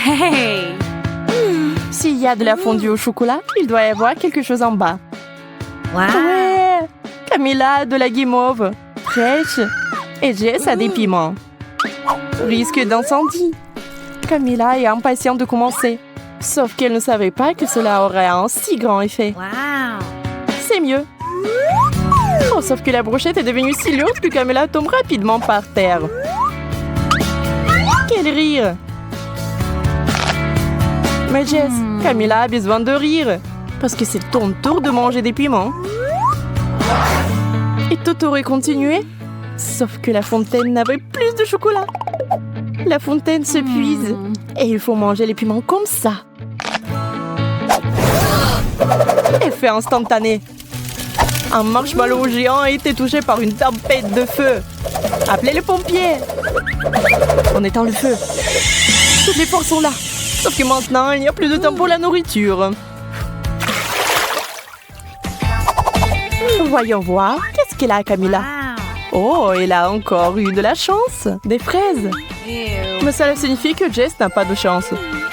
Hey! S'il y a de la fondue au chocolat, il doit y avoir quelque chose en bas. Wow! Ouais! Camilla a de la guimauve, fraîche, et Jess a des piments. Risque d'incendie. Camilla est impatiente de commencer, sauf qu'elle ne savait pas que cela aurait un si grand effet. Wow! C'est mieux. Oh, sauf que la brochette est devenue si lourde que Camilla tombe rapidement par terre. Quel rire! Mais Jess, Camilla a besoin de rire, parce que c'est ton tour de manger des piments. Et tout aurait continué, sauf que la fontaine n'avait plus de chocolat. La fontaine se puise, et il faut manger les piments comme ça. Effet instantané. Un marshmallow géant a été touché par une tempête de feu. Appelez les pompiers. On éteint le feu. Toutes les forces sont là. Sauf que maintenant, il n'y a plus de temps pour la nourriture. Voyons voir. Qu'est-ce qu'elle a, Camilla? Oh, elle a encore eu de la chance. Des fraises. Mais cela signifie que Jess n'a pas de chance.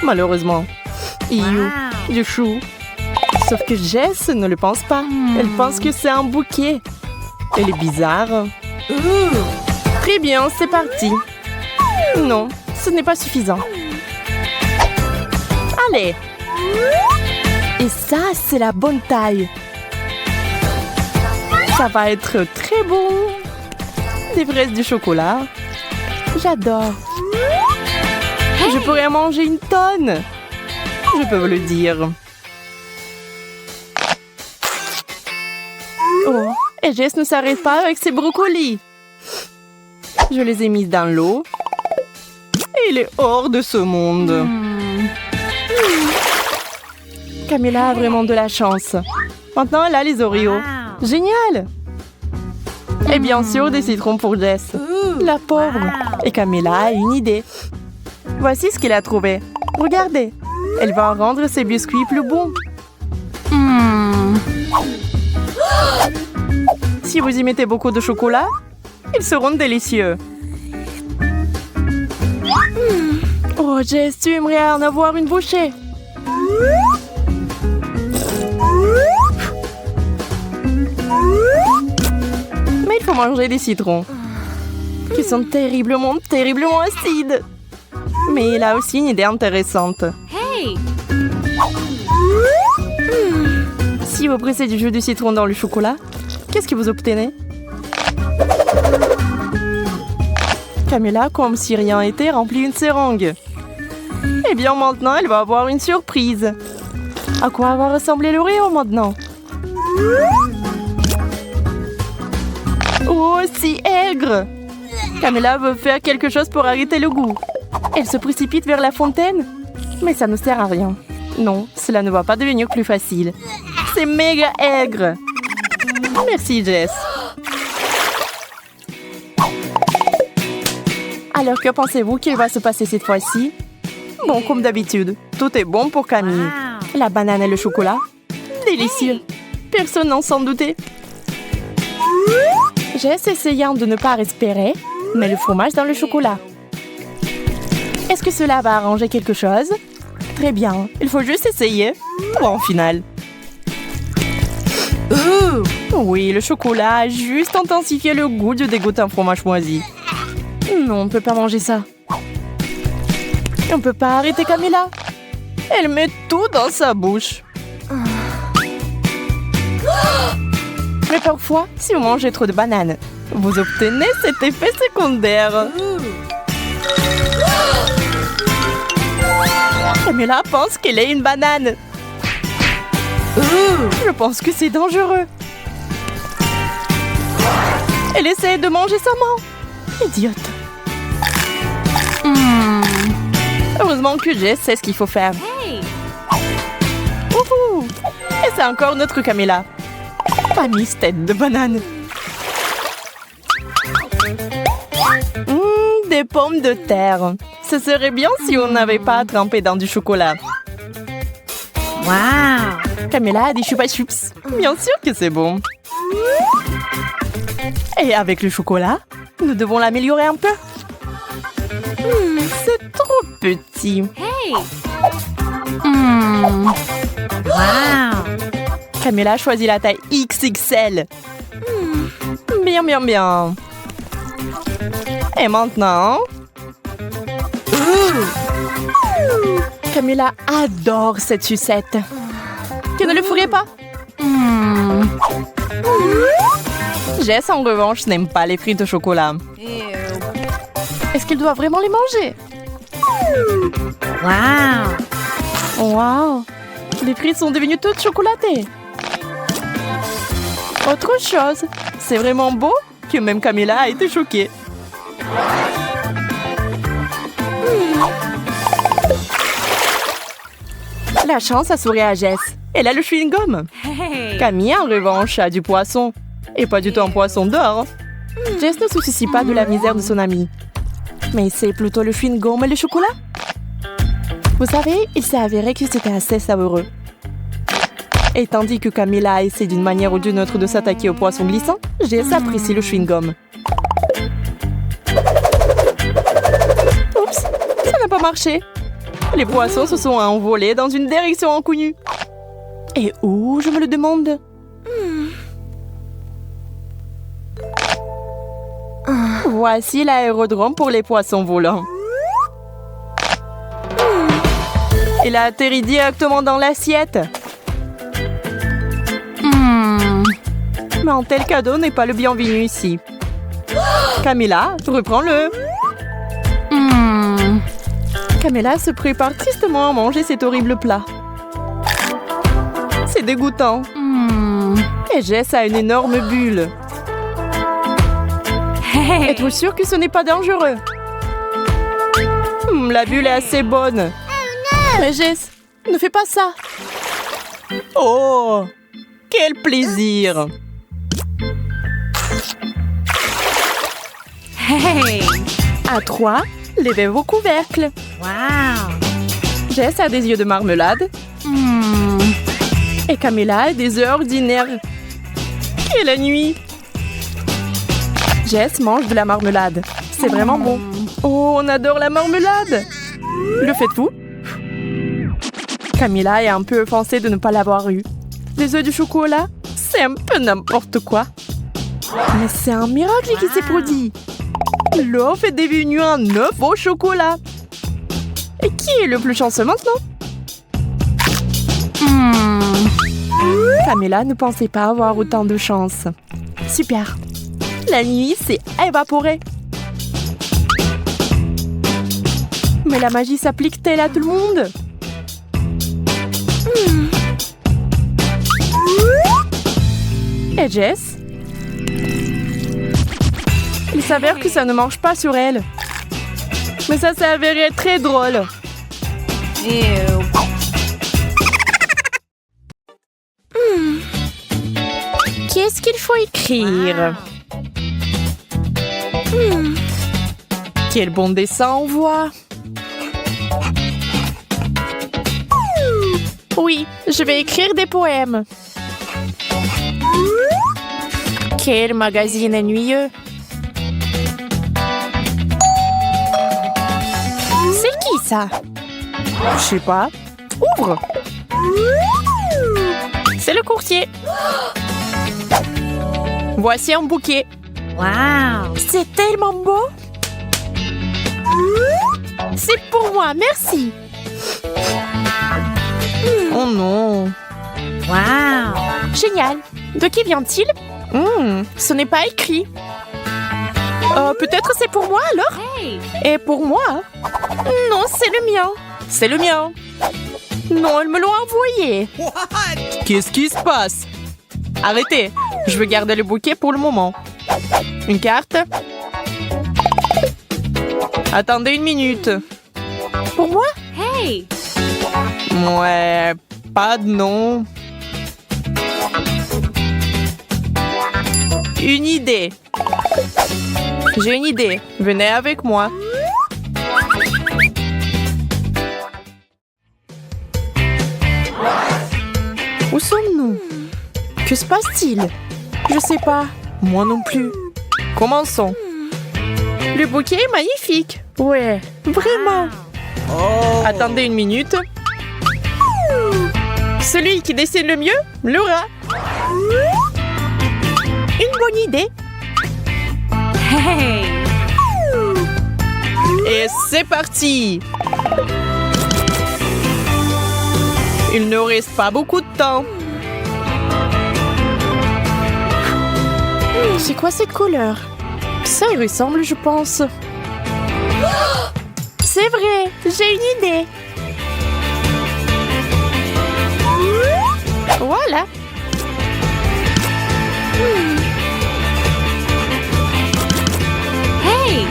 Malheureusement. Iou, du chou. Sauf que Jess ne le pense pas. Elle pense que c'est un bouquet. Elle est bizarre. Très bien, c'est parti. Non, ce n'est pas suffisant. Allez. Et ça, c'est la bonne taille. Ça va être très bon. Des fraises du chocolat. J'adore. Je pourrais en manger une tonne. Je peux vous le dire. Oh, et Jess ne s'arrête pas avec ses brocolis. Je les ai mises dans l'eau. Et il est hors de ce monde. Camilla a vraiment de la chance. Maintenant, elle a les Oreos. Génial! Et bien sûr, des citrons pour Jess. La pauvre. Et Camilla a une idée. Voici ce qu'elle a trouvé. Regardez. Elle va rendre ses biscuits plus bons. Si vous y mettez beaucoup de chocolat, ils seront délicieux. Oh, Jess, tu aimerais en avoir une bouchée. Mais il faut manger des citrons, qui sont terriblement, terriblement acides. Mais il a aussi une idée intéressante. Hey! Si vous pressez du jus de citron dans le chocolat, qu'est-ce que vous obtenez? Camilla, comme si rien n'était, remplit une seringue. Eh bien, maintenant, elle va avoir une surprise. À quoi va ressembler l'Oreo maintenant? Oh, si aigre! Camilla veut faire quelque chose pour arrêter le goût. Elle se précipite vers la fontaine, mais ça ne sert à rien. Non, cela ne va pas devenir plus facile. C'est méga aigre! Merci, Jess. Alors, que pensez-vous qu'il va se passer cette fois-ci? Bon, comme d'habitude, tout est bon pour Camille. La banane et le chocolat, délicieux. Personne n'en s'en doutait. Jess, essayant de ne pas respirer, met le fromage dans le chocolat. Est-ce que cela va arranger quelque chose? Très bien, il faut juste essayer. Bon, final. Oui, le chocolat a juste intensifié le goût du dégoûtant fromage moisi. Non, on ne peut pas manger ça. On ne peut pas arrêter Camilla. Elle met tout dans sa bouche. Mais parfois, si vous mangez trop de bananes, vous obtenez cet effet secondaire. Camilla pense qu'elle est une banane. Je pense que c'est dangereux. Elle essaie de manger sa main. Idiote. Heureusement que Jess sait ce qu'il faut faire. Wouhou! Et c'est encore notre Camilla. Famille tête de banane. Des pommes de terre. Ce serait bien si on n'avait pas trempé dans du chocolat. Wow! Camilla a des chupa chups. Bien sûr que c'est bon. Et avec le chocolat, nous devons l'améliorer un peu. C'est trop petit. Hey! Wow. Camilla a choisi la taille XXL. Bien, bien, bien. Et maintenant... Camilla adore cette sucette. Tu ne le ferais pas? Jess, en revanche, n'aime pas les frites au chocolat. Est-ce qu'elle doit vraiment les manger? Wow. Wow! Les frites sont devenues toutes chocolatées. Autre chose, c'est vraiment beau que même Camilla a été choquée. La chance a souri à Jess. Elle a le chewing-gum. Hey. Camille, en revanche, a du poisson. Et pas du tout un poisson d'or. Jess ne se soucie pas de la misère de son amie. Mais c'est plutôt le chewing-gum et le chocolat. Vous savez, il s'est avéré que c'était assez savoureux. Et tandis que Camilla essaie d'une manière ou d'une autre de s'attaquer au poisson glissant, Jess apprécie le chewing-gum. Oups, ça n'a pas marché. Les poissons se sont envolés dans une direction inconnue. Et où, je me le demande? Voici l'aérodrome pour les poissons volants. Il a atterri directement dans l'assiette. Mais un tel cadeau n'est pas le bienvenu ici. Camilla, reprends-le. Camilla se prépare tristement à manger cet horrible plat. C'est dégoûtant. Et Jess a une énorme bulle. Hey. Êtes-vous sûr que ce n'est pas dangereux? La bulle est assez bonne. Mais Jess, ne fais pas ça. Oh, quel plaisir. Hey. À 3, levez vos couvercles. Wow. Jess a des yeux de marmelade. Et Camilla a des œufs ordinaires. Quelle nuit. Jess mange de la marmelade. C'est vraiment bon. Oh, on adore la marmelade. Le faites-vous? Camilla est un peu offensée de ne pas l'avoir eu. Les œufs du chocolat, c'est un peu n'importe quoi. Mais c'est un miracle qui s'est produit. L'œuf est devenu un œuf au chocolat. Et qui est le plus chanceux maintenant? Camilla ne pensait pas avoir autant de chance. Super. La nuit s'est évaporée. Mais la magie s'applique-t-elle à tout le monde? Et Jess? Il s'avère que ça ne marche pas sur elle. Mais ça s'est avéré très drôle. Qu'est-ce qu'il faut écrire? Quel bon dessin on voit. Oui, je vais écrire des poèmes. Quel magazine ennuyeux. C'est qui ça? Je sais pas. Ouvre. C'est le courtier. Voici un bouquet. Wow. C'est tellement beau. C'est pour moi, merci. Oh non. Wow. Génial. De qui vient-il? Ce n'est pas écrit. Peut-être c'est pour moi alors? Hey. Et pour moi? Non, c'est le mien. C'est le mien. Non, ils me l'ont envoyé. Qu'est-ce qui se passe? Arrêtez. Je veux garder le bouquet pour le moment. Une carte? Attendez une minute. Pour moi? Hey. Ouais, pas de nom. Une idée. J'ai une idée. Venez avec moi. Où sommes-nous? Que se passe-t-il? Je sais pas. Moi non plus. Commençons. Le bouquet est magnifique. Ouais, vraiment. Attendez une minute. Celui qui dessine le mieux l'aura. Une bonne idée. Hey! Et c'est parti! Il ne reste pas beaucoup de temps. C'est quoi cette couleur? Ça y ressemble, je pense. C'est vrai, j'ai une idée. Voilà. Hey!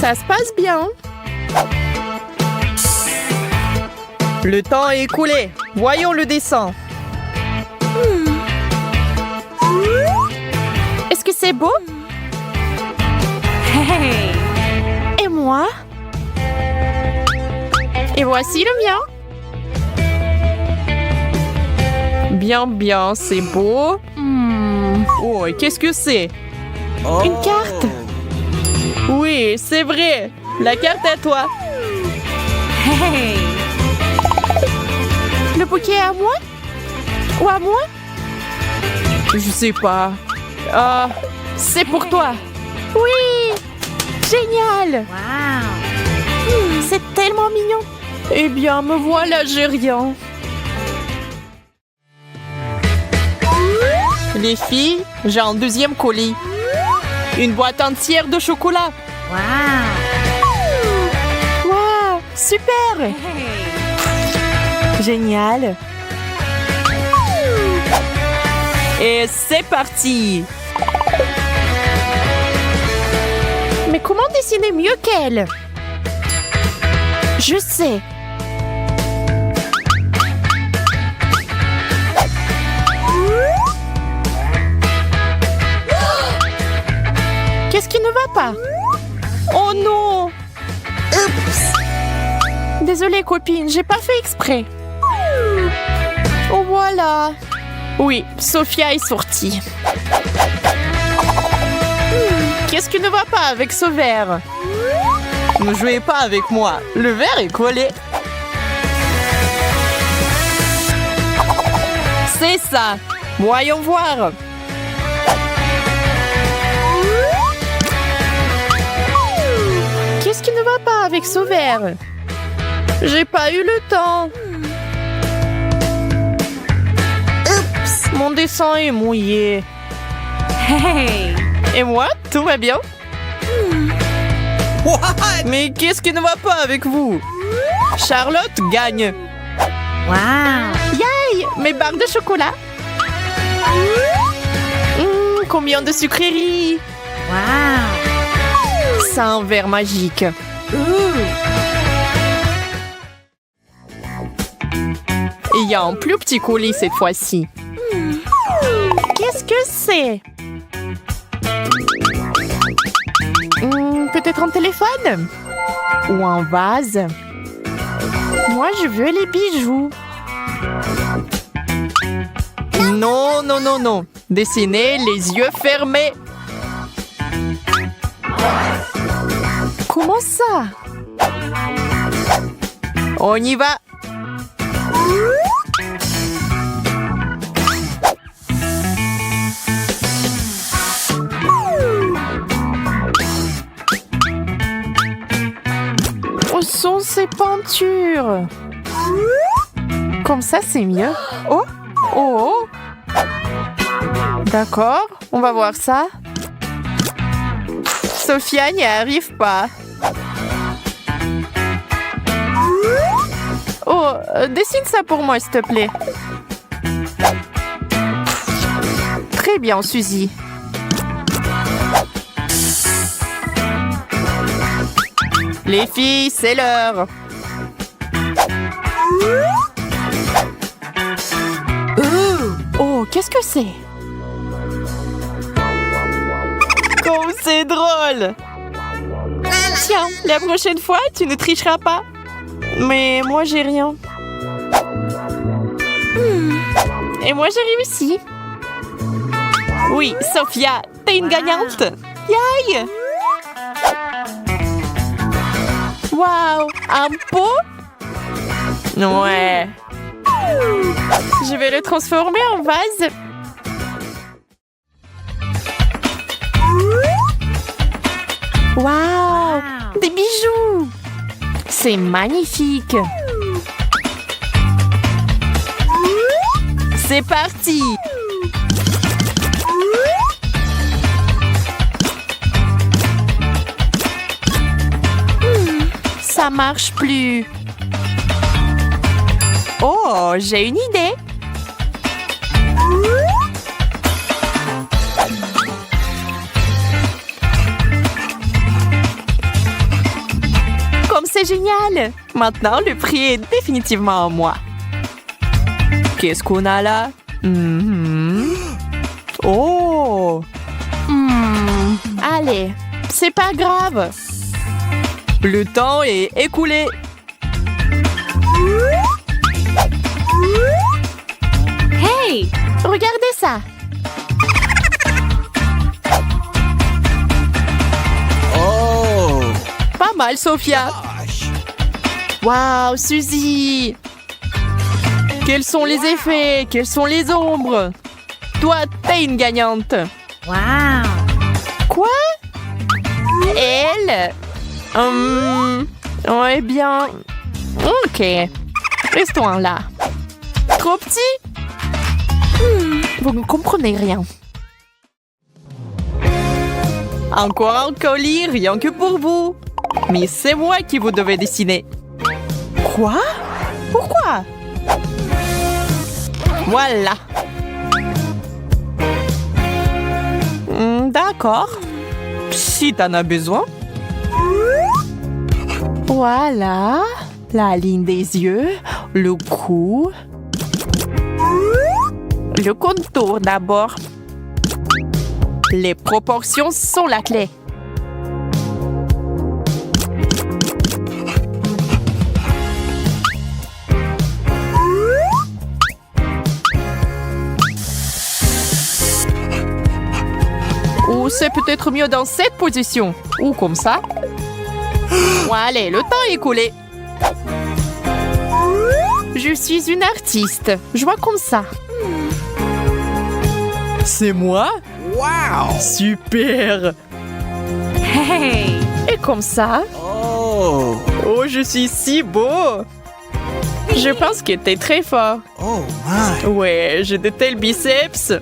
Ça se passe bien. Le temps est écoulé. Voyons le dessin. Est-ce que c'est beau? Hey! Et moi? Et voici le mien. Bien, bien, c'est beau. Oh, et qu'est-ce que c'est? Une carte? Oui, c'est vrai. La carte à toi. Hey! Le bouquet à moi? Ou à moi? Je sais pas. Ah, c'est pour toi. Oui! Génial! Wow! C'est tellement mignon. Eh bien, me voilà, j'ai rien. Les filles, j'ai un deuxième colis. Une boîte entière de chocolat. Wow! Wow, super! Hey! Génial. Et c'est parti. Mais comment dessiner mieux qu'elle? Je sais. Qu'est-ce qui ne va pas? Oh non! Oups! Désolée, copine, j'ai pas fait exprès. Oh voilà. Oui, Sophia est sortie. Qu'est-ce qui ne va pas avec ce verre? Ne jouez pas avec moi. Le verre est collé. C'est ça. Voyons voir. Qu'est-ce qui ne va pas avec ce verre? J'ai pas eu le temps. Oups, mon dessin est mouillé. Hey! Et moi, tout va bien? Mais qu'est-ce qui ne va pas avec vous? Charlotte gagne. Wow! Yay! Mes barres de chocolat. Combien de sucreries? Wow! C'est un verre magique. Il y a un plus petit colis cette fois-ci. Qu'est-ce que c'est? Peut-être un téléphone? Ou un vase? Moi, je veux les bijoux. Non, non, non, non. Dessinez les yeux fermés. Comment ça? On y va. Où sont ces peintures? Comme ça, c'est mieux. Oh, oh, oh. D'accord, on va voir ça. Sophia n'y arrive pas. Oh, dessine ça pour moi, s'il te plaît. Très bien, Suzy. Les filles, c'est l'heure. Oh, qu'est-ce que c'est? Oh, c'est drôle. Tiens, la prochaine fois, tu ne tricheras pas. Mais moi, j'ai rien. Et moi, j'ai réussi. Oui, Sophia, t'es une gagnante. Yay! Wow, Waouh! Un pot? Ouais. Je vais le transformer en vase. Waouh! Des bijoux! C'est magnifique! C'est parti! Ça marche plus. Oh, j'ai une idée. Comme c'est génial! Maintenant, le prix est définitivement à moi. Qu'est-ce qu'on a là? Oh! Allez, c'est pas grave. Le temps est écoulé. Hey! Regardez ça. Oh! Pas mal, Sophia. Waouh, Suzy. Quels sont les effets? Quelles sont les ombres? Toi, t'es une gagnante. Wow! Quoi? Elle? Ouais, bien. Ok. Restons là. Trop petit? Vous ne comprenez rien. Encore un colis, rien que pour vous. Mais c'est moi qui vous devez dessiner. Quoi? Pourquoi? Voilà. D'accord. Si t'en as besoin. Voilà. La ligne des yeux, le cou. Le contour d'abord. Les proportions sont la clé. Ou c'est peut-être mieux dans cette position. Ou comme ça. Allez, le temps est écoulé. Je suis une artiste. Je vois comme ça. C'est moi? Wow! Super! Hey! Et comme ça? Oh! Oh, je suis si beau! Je pense que t'es très fort. Oh my! Ouais, j'ai de tels biceps.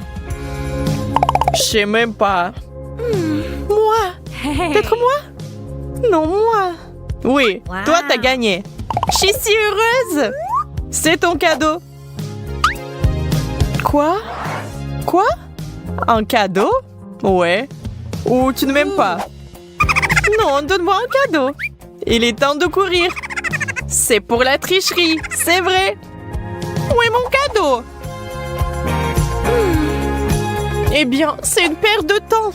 Je sais même pas. Moi? Hey! Peut-être moi? Non, moi. Oui, Wow. toi, t'as gagné. Je suis si heureuse! C'est ton cadeau. Quoi? Quoi? Un cadeau? Ouais. Ou tu ne m'aimes pas? Non, donne-moi un cadeau. Il est temps de courir. C'est pour la tricherie, c'est vrai. Où est mon cadeau? Eh bien, c'est une perte de temps.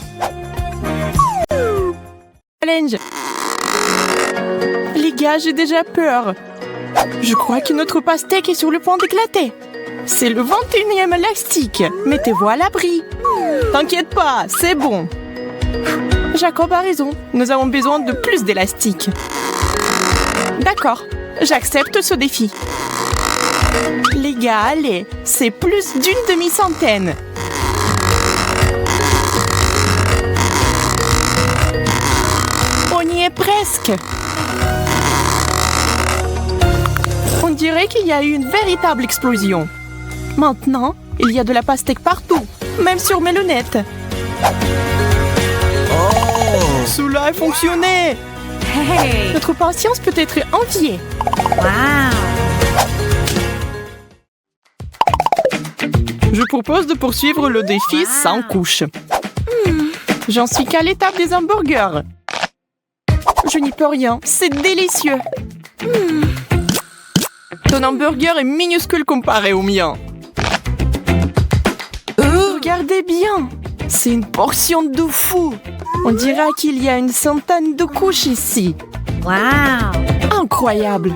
Challenge. Les gars, j'ai déjà peur. Je crois que notre pastèque est sur le point d'éclater. C'est le 21e élastique. Mettez-vous à l'abri. T'inquiète pas, c'est bon. Jacob a raison. Nous avons besoin de plus d'élastique. D'accord, j'accepte ce défi. Les gars, allez, c'est plus d'une demi-centaine. On y est presque. On dirait qu'il y a eu une véritable explosion. Maintenant, il y a de la pastèque partout, même sur mes lunettes. Oh! Cela a fonctionné. Hey! Notre patience peut être enviée. Wow! Je propose de poursuivre le défi sans couche. J'en suis qu'à l'étape des hamburgers. Je n'y peux rien, c'est délicieux. Ton hamburger est minuscule comparé au mien. Regardez bien, c'est une portion de fou. On dirait qu'il y a une centaine de couches ici. Wow! Incroyable.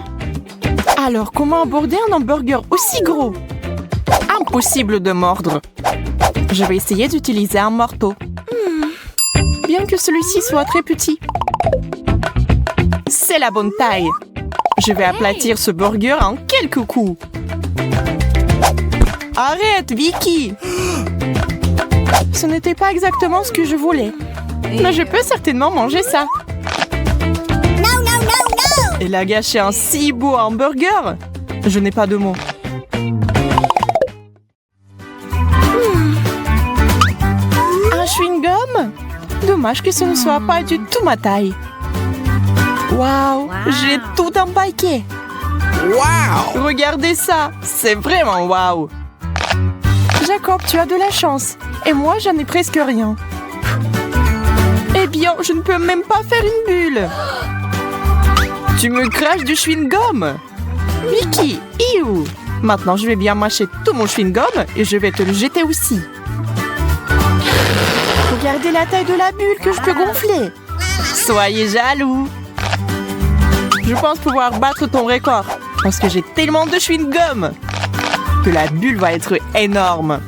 Alors, comment aborder un hamburger aussi gros? Impossible de mordre. Je vais essayer d'utiliser un marteau. Bien que celui-ci soit très petit. C'est la bonne taille. Je vais aplatir ce burger en quelques coups. Arrête, Vicky! Ce n'était pas exactement ce que je voulais. Mais je peux certainement manger ça. Elle a gâché un si beau hamburger. Je n'ai pas de mots. Un chewing-gum? Dommage que ce ne soit pas du tout ma taille. Waouh, j'ai tout empaqué. Wow! Regardez ça, c'est vraiment waouh. Jacob, tu as de la chance. Et moi, j'en ai presque rien. Eh bien, je ne peux même pas faire une bulle. Tu me craches du chewing-gum. Vicky, iou. Maintenant, je vais bien mâcher tout mon chewing-gum et je vais te le jeter aussi. Regardez la taille de la bulle que je peux gonfler. Soyez jaloux. Je pense pouvoir battre ton record parce que j'ai tellement de chewing-gum que la bulle va être énorme.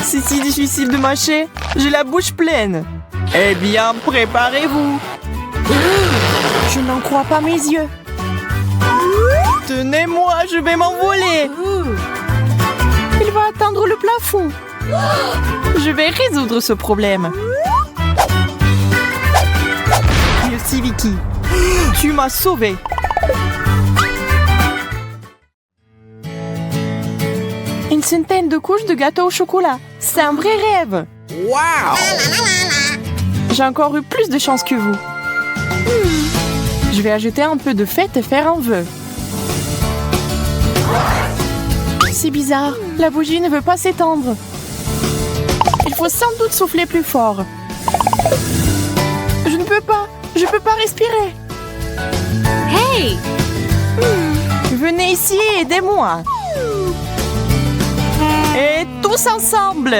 C'est si difficile de mâcher. J'ai la bouche pleine. Eh bien, préparez-vous. Je n'en crois pas mes yeux. Tenez-moi, je vais m'envoler. Il va atteindre le plafond. Je vais résoudre ce problème. Merci, Vicky. Tu m'as sauvée. Une centaine de couches de gâteau au chocolat. C'est un vrai rêve. Wow! J'ai encore eu plus de chance que vous. Je vais ajouter un peu de fête et faire un vœu. C'est bizarre. La bougie ne veut pas s'étendre. Il faut sans doute souffler plus fort. Je ne peux pas. Je peux pas respirer. Hey! Venez ici et aidez-moi. Et tous ensemble.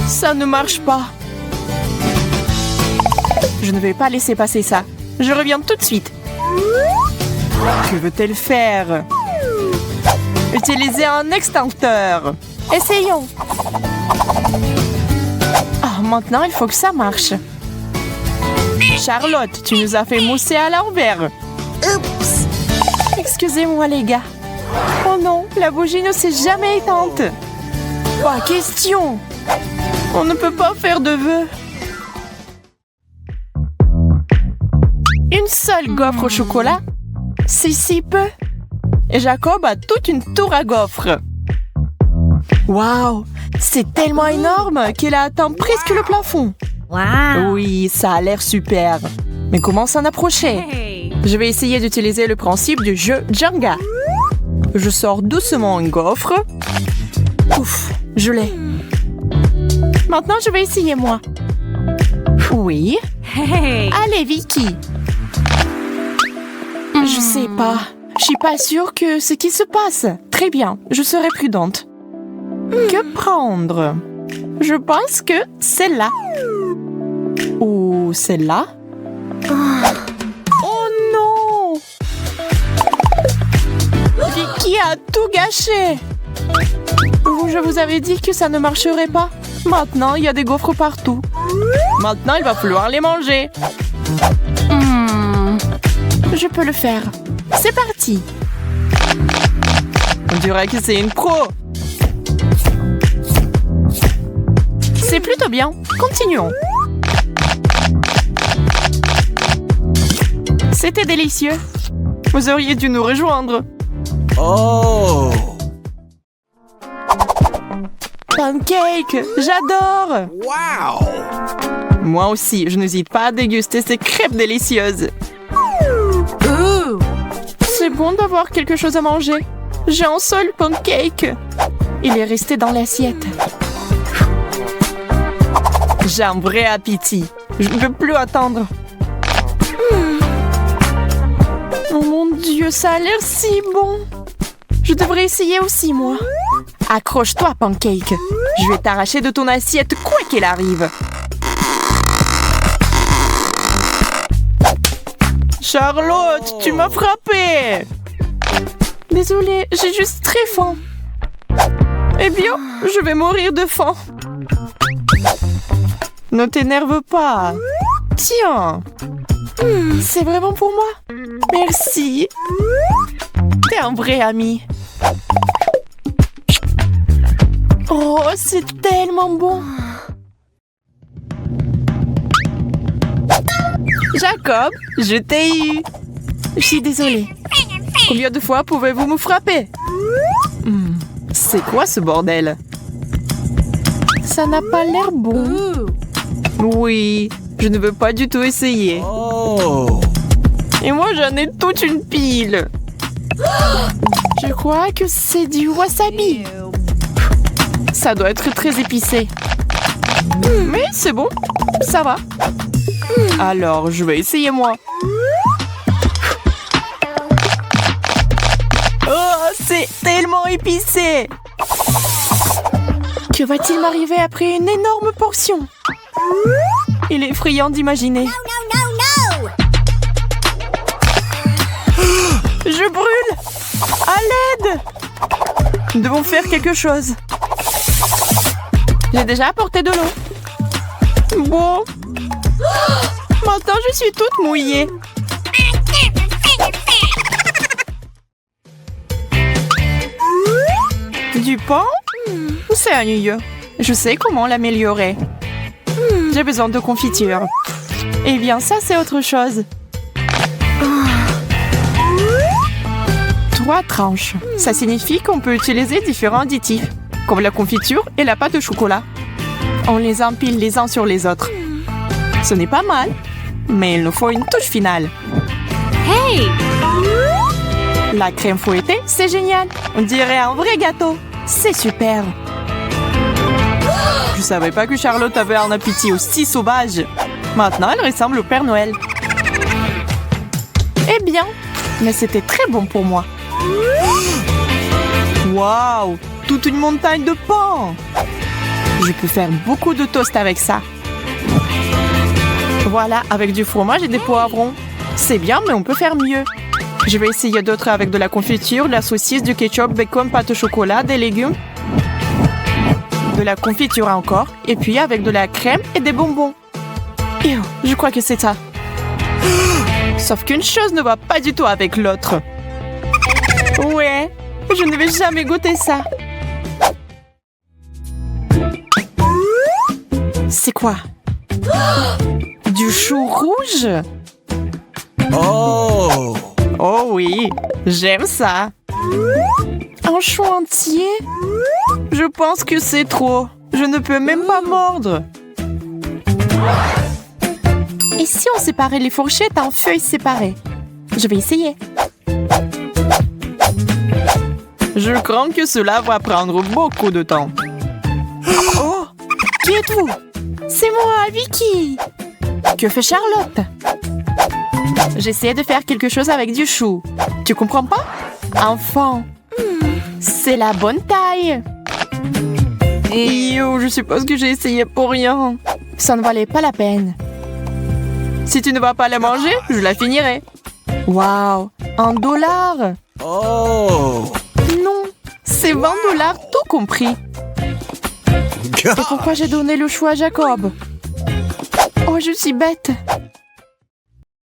Ça ne marche pas. Je ne vais pas laisser passer ça. Je reviens tout de suite. Que veut-elle faire? Utiliser un extincteur. Essayons. Ah, maintenant, il faut que ça marche. Charlotte, tu nous as fait mousser à l'envers. Oups. Excusez-moi, les gars. Oh non, la bougie ne s'est jamais éteinte. Pas question. On ne peut pas faire de vœux. Une seule gaufre au chocolat? C'est si peu. Et Jacob a toute une tour à gaufres. Waouh, c'est tellement énorme qu'elle a atteint presque le plafond. Wow! Oui, ça a l'air super. Mais comment s'en approcher? Hey! Je vais essayer d'utiliser le principe du jeu Jenga. Je sors doucement une gaufre. Ouf, je l'ai. Maintenant, je vais essayer moi. Oui. Hey! Allez, Vicky. Je sais pas. Je suis pas sûre que ce qui se passe. Très bien, je serai prudente. Que prendre? Je pense que celle-là. Ou celle-là? Oh non! Vicky a tout gâché. Je vous avais dit que ça ne marcherait pas. Maintenant, il y a des gaufres partout. Maintenant, il va falloir les manger. Je peux le faire. C'est parti. On dirait que c'est une pro. C'est plutôt bien. Continuons. C'était délicieux. Vous auriez dû nous rejoindre. Oh! Pancake, j'adore. Wow! Moi aussi, je n'hésite pas à déguster ces crêpes délicieuses. C'est bon d'avoir quelque chose à manger. J'ai un seul pancake. Il est resté dans l'assiette. J'ai un vrai appétit. Je ne peux plus attendre. Oh mon Dieu, ça a l'air si bon. Je devrais essayer aussi, moi. Accroche-toi, pancake. Je vais t'arracher de ton assiette quoi qu'il arrive. Charlotte, tu m'as frappée. Désolée, j'ai juste très faim. Eh bien, je vais mourir de faim. Ne t'énerve pas. Tiens. C'est vraiment pour moi. Merci. T'es un vrai ami. Oh, c'est tellement bon. Jacob, je t'ai eu. Je suis désolée. Combien de fois pouvez-vous me frapper? C'est quoi ce bordel? Ça n'a pas l'air bon. Oui, je ne veux pas du tout essayer. Oh. Et moi, j'en ai toute une pile. Je crois que c'est du wasabi. Ça doit être très épicé. Mais c'est bon, ça va. Alors, je vais essayer moi. Oh, c'est tellement épicé. Que va-t-il m'arriver après une énorme portion? Il est effrayant d'imaginer. Je brûle! À l'aide! Nous devons faire quelque chose. J'ai déjà apporté de l'eau. Bon. Maintenant, je suis toute mouillée. Du pain? C'est ennuyeux. Je sais comment l'améliorer. J'ai besoin de confiture. Eh bien, ça, c'est autre chose. 3 tranches. Ça signifie qu'on peut utiliser différents additifs, comme la confiture et la pâte au chocolat. On les empile les uns sur les autres. Ce n'est pas mal, mais il nous faut une touche finale. Hey! La crème fouettée, c'est génial. On dirait un vrai gâteau. C'est super. Je savais pas que Charlotte avait un appétit aussi sauvage. Maintenant, elle ressemble au Père Noël. Eh bien, mais c'était très bon pour moi. Waouh! Toute une montagne de pain! Je peux faire beaucoup de toast avec ça. Voilà, avec du fromage et des poivrons. C'est bien, mais on peut faire mieux. Je vais essayer d'autres avec de la confiture, de la saucisse, du ketchup, bacon, pâte au chocolat, des légumes. De la confiture encore. Et puis avec de la crème et des bonbons. Ew, je crois que c'est ça. Sauf qu'une chose ne va pas du tout avec l'autre. Ouais, je ne vais jamais goûter ça. C'est quoi? Du chou rouge? Oh. Oh oui, j'aime ça. Un chou entier? Je pense que c'est trop. Je ne peux même pas mordre. Et si on séparait les fourchettes en feuilles séparées? Je vais essayer. Je crains que cela va prendre beaucoup de temps. Oh! Qui êtes-vous? C'est moi, Vicky! Que fait Charlotte? J'essaie de faire quelque chose avec du chou. Tu comprends pas? Enfant, c'est la bonne taille. Yo, je suppose que j'ai essayé pour rien. Ça ne valait pas la peine. Si tu ne vas pas la manger, je la finirai. Waouh, $1. Oh. Non, c'est $20 tout compris. Et pourquoi j'ai donné le choix à Jacob? Oh, je suis bête.